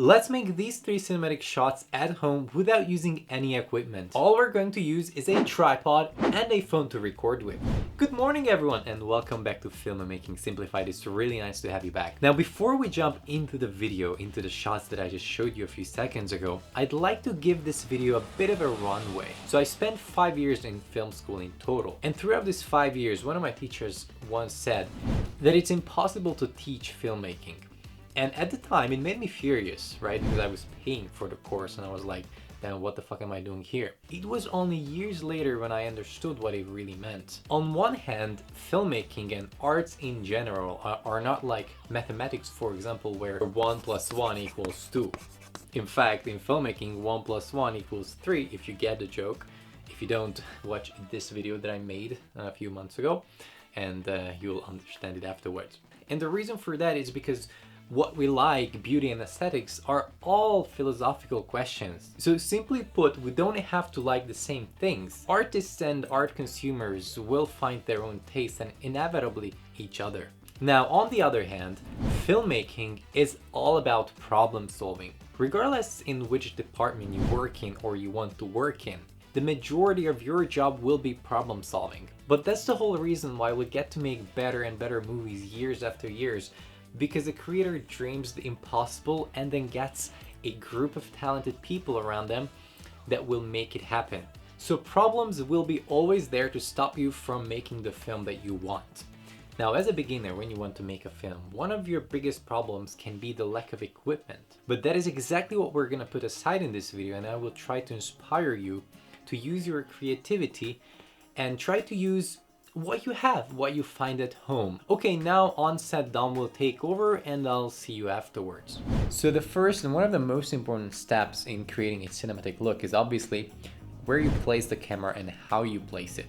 Let's make these 3 cinematic shots at home without using any equipment. All we're going to use is a tripod and a phone to record with. Good morning everyone and welcome back to Filmmaking Simplified. It's really nice to have you back. Now before we jump into the video, into the shots that I just showed you a few seconds ago, I'd like to give this video a bit of a runway. So I spent 5 years in film school in total, and throughout these 5 years one of my teachers once said that it's impossible to teach filmmaking. And at the time, it made me furious, right? Because I was paying for the course and I was like, damn, what the fuck am I doing here? It was only years later when I understood what it really meant. On one hand, filmmaking and arts in general are not like mathematics, for example, where 1 + 1 = 2. In fact, in filmmaking, 1 + 1 = 3, if you get the joke. If you don't, watch this video that I made a few months ago, and you'll understand it afterwards. And the reason for that is because what we like, beauty and aesthetics, are all philosophical questions. So simply put, we don't have to like the same things. Artists and art consumers will find their own taste and inevitably each other. Now, on the other hand, filmmaking is all about problem solving. Regardless in which department you work in or you want to work in, the majority of your job will be problem solving. But that's the whole reason why we get to make better and better movies years after years, because a creator dreams the impossible and then gets a group of talented people around them that will make it happen. So problems will be always there to stop you from making the film that you want. Now, as a beginner, when you want to make a film, one of your biggest problems can be the lack of equipment. But that is exactly what we're gonna put aside in this video, and I will try to inspire you to use your creativity and try to use what you have, what you find at home. Okay, now on set, Dom will take over and I'll see you afterwards. So the first and one of the most important steps in creating a cinematic look is obviously where you place the camera and how you place it.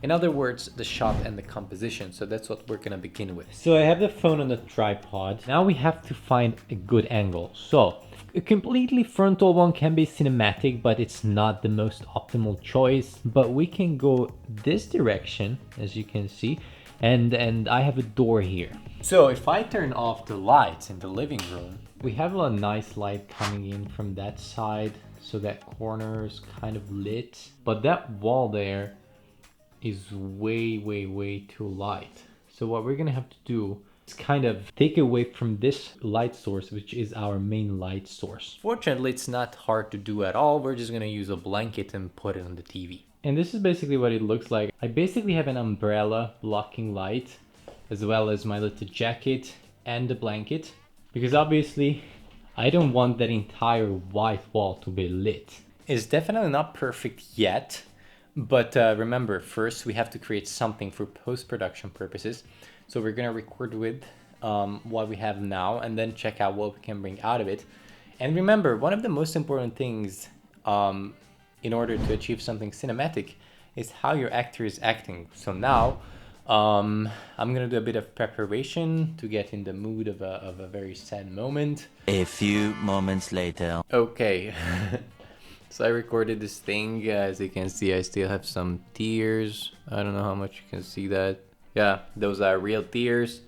In other words, the shot and the composition. So that's what we're gonna begin with. So I have the phone on the tripod. Now we have to find a good angle. So a completely frontal one can be cinematic, but it's not the most optimal choice. But we can go this direction, as you can see, and I have a door here. So if I turn off the lights in the living room, we have a nice light coming in from that side, so that corner is kind of lit. But that wall there is way too light. So what we're gonna have to do is kind of take away from this light source, which is our main light source. Fortunately, it's not hard to do at all. We're just gonna use a blanket and put it on the TV. And this is basically what it looks like. I basically have an umbrella blocking light, as well as my little jacket and the blanket, because obviously I don't want that entire white wall to be lit. It's definitely not perfect yet, but remember, first we have to create something for post-production purposes. So we're gonna record with what we have now and then check out what we can bring out of it. And remember, one of the most important things in order to achieve something cinematic is how your actor is acting. So now I'm gonna do a bit of preparation to get in the mood of a very sad moment. A few moments later. Okay. So I recorded this thing. As you can see, I still have some tears. I don't know how much you can see that. Yeah, those are real tears.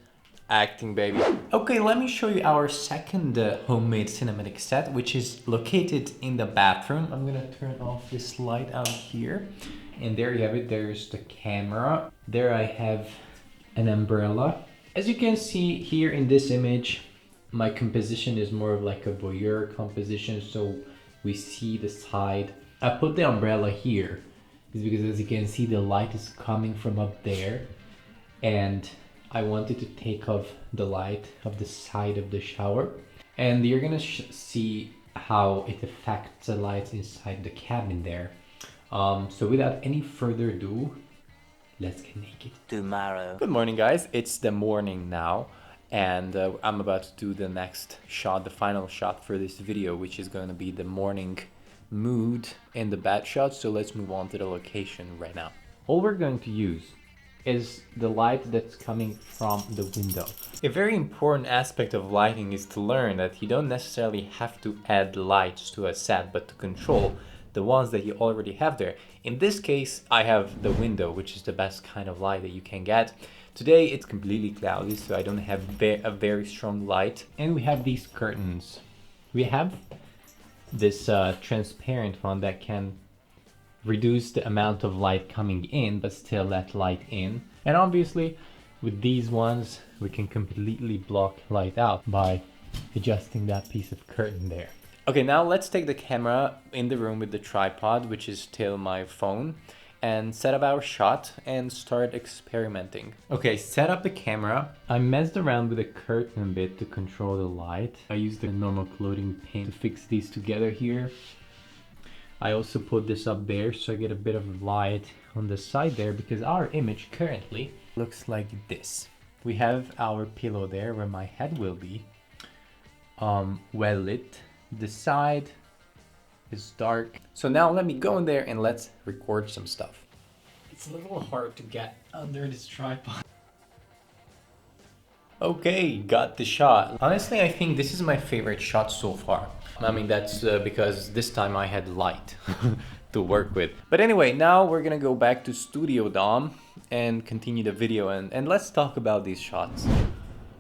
Acting, baby. Okay, let me show you our second homemade cinematic set, which is located in the bathroom. I'm gonna turn off this light out here. And there you have it. There's the camera. There I have an umbrella. As you can see here in this image, my composition is more of like a voyeur composition, so we see the side. I put the umbrella here is because, as you can see, the light is coming from up there, and I wanted to take off the light of the side of the shower, and you're gonna see how it affects the lights inside the cabin there. So without any further ado, let's get naked. Tomorrow. Good morning, guys. It's the morning now, and I'm about to do the next shot, the final shot for this video, which is going to be the morning mood in the bed shot. So let's move on to the location right now. All we're going to use is the light that's coming from the window. A very important aspect of lighting is to learn that you don't necessarily have to add lights to a set, but to control the ones that you already have there. In this case, I have the window, which is the best kind of light that you can get. Today it's completely cloudy, so I don't have a very strong light. And we have these curtains. We have this transparent one that can reduce the amount of light coming in but still let light in. And obviously with these ones we can completely block light out by adjusting that piece of curtain there. Okay, now let's take the camera in the room with the tripod, which is still my phone, and set up our shot and start experimenting. Okay, set up the camera. I messed around with the curtain a bit to control the light. I used the normal clothing paint to fix these together here. I also put this up there so I get a bit of light on the side there, because our image currently looks like this. We have our pillow there where my head will be, well lit. The side is dark. So now let me go in there and let's record some stuff. It's a little hard to get under this tripod. Okay, got the shot. Honestly, I think this is my favorite shot so far. I mean, that's because this time I had light to work with. But anyway, now we're gonna go back to Studio Dom and continue the video, and let's talk about these shots.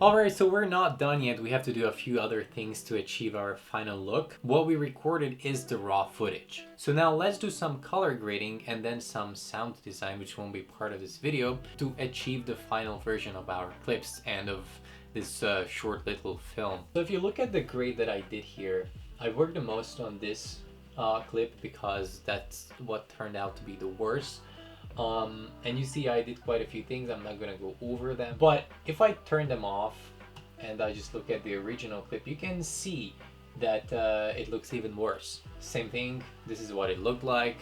Alright, so we're not done yet. We have to do a few other things to achieve our final look. What we recorded is the raw footage. So now let's do some color grading and then some sound design, which won't be part of this video, to achieve the final version of our clips and of this short little film. So if you look at the grade that I did here, I worked the most on this clip because that's what turned out to be the worst. And you see I did quite a few things. I'm not gonna go over them, but if I turn them off and I just look at the original clip, you can see that it looks even worse. Same thing, this is what it looked like,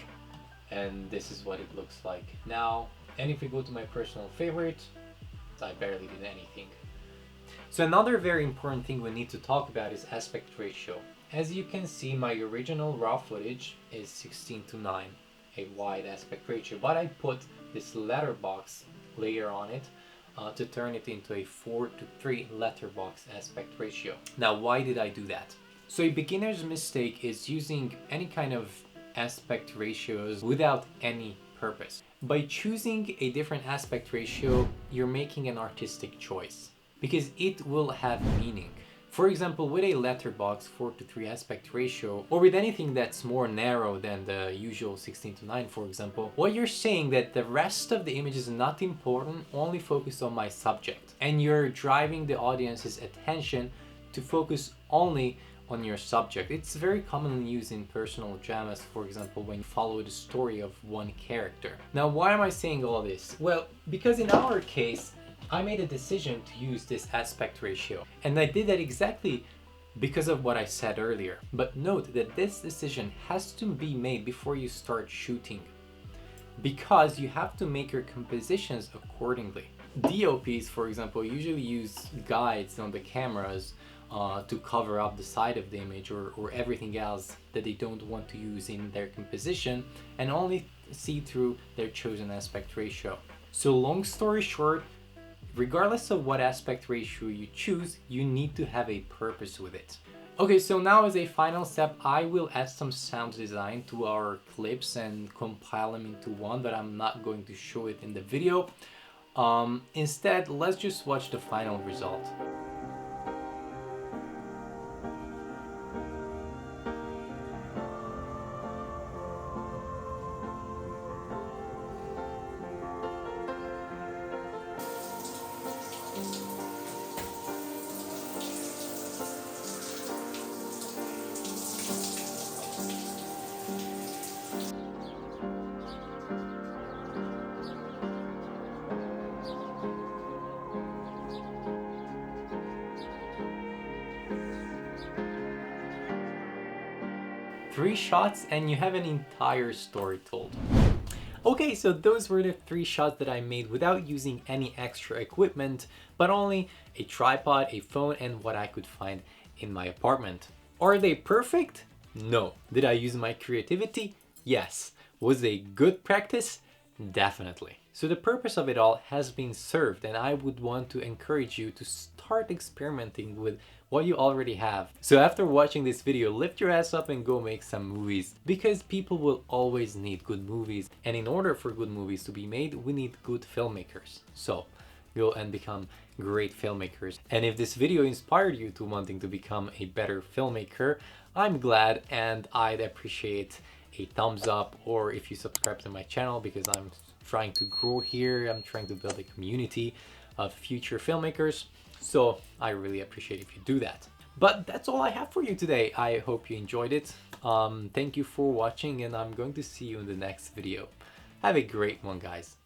and this is what it looks like now. And if we go to my personal favorite, I barely did anything. So another very important thing we need to talk about is aspect ratio. As you can see, my original raw footage is 16:9. A wide aspect ratio, but I put this letterbox layer on it to turn it into a 4:3 letterbox aspect ratio. Now, why did I do that? So a beginner's mistake is using any kind of aspect ratios without any purpose. By choosing a different aspect ratio, you're making an artistic choice because it will have meaning. For example, with a letterbox 4:3 aspect ratio, or with anything that's more narrow than the usual 16:9, for example, what you're saying that the rest of the image is not important, only focus on my subject. And you're driving the audience's attention to focus only on your subject. It's very commonly used in personal dramas, for example, when you follow the story of one character. Now, why am I saying all this? Well, because in our case, I made a decision to use this aspect ratio, and I did that exactly because of what I said earlier. But note that this decision has to be made before you start shooting, because you have to make your compositions accordingly. DOPs, for example, usually use guides on the cameras to cover up the side of the image or everything else that they don't want to use in their composition, and only see through their chosen aspect ratio. So long story short, regardless of what aspect ratio you choose, you need to have a purpose with it. Okay, so now as a final step, I will add some sound design to our clips and compile them into one, but I'm not going to show it in the video. Instead, let's just watch the final result. Three shots and you have an entire story told. Okay, so those were the 3 shots that I made without using any extra equipment, but only a tripod, a phone, and what I could find in my apartment. Are they perfect? No. Did I use my creativity? Yes. Was they good practice? Definitely. So the purpose of it all has been served, and I would want to encourage you to start experimenting with what you already have. So after watching this video, lift your ass up and go make some movies, because people will always need good movies, and in order for good movies to be made, we need good filmmakers. So go and become great filmmakers. And if this video inspired you to wanting to become a better filmmaker, I'm glad, and I'd appreciate a thumbs up, or if you subscribe to my channel, because I'm trying to grow here. I'm trying to build a community of future filmmakers, so I really appreciate if you do that. But that's all I have for you today. I hope you enjoyed it. Thank you for watching, and I'm going to see you in the next video. Have a great one, guys.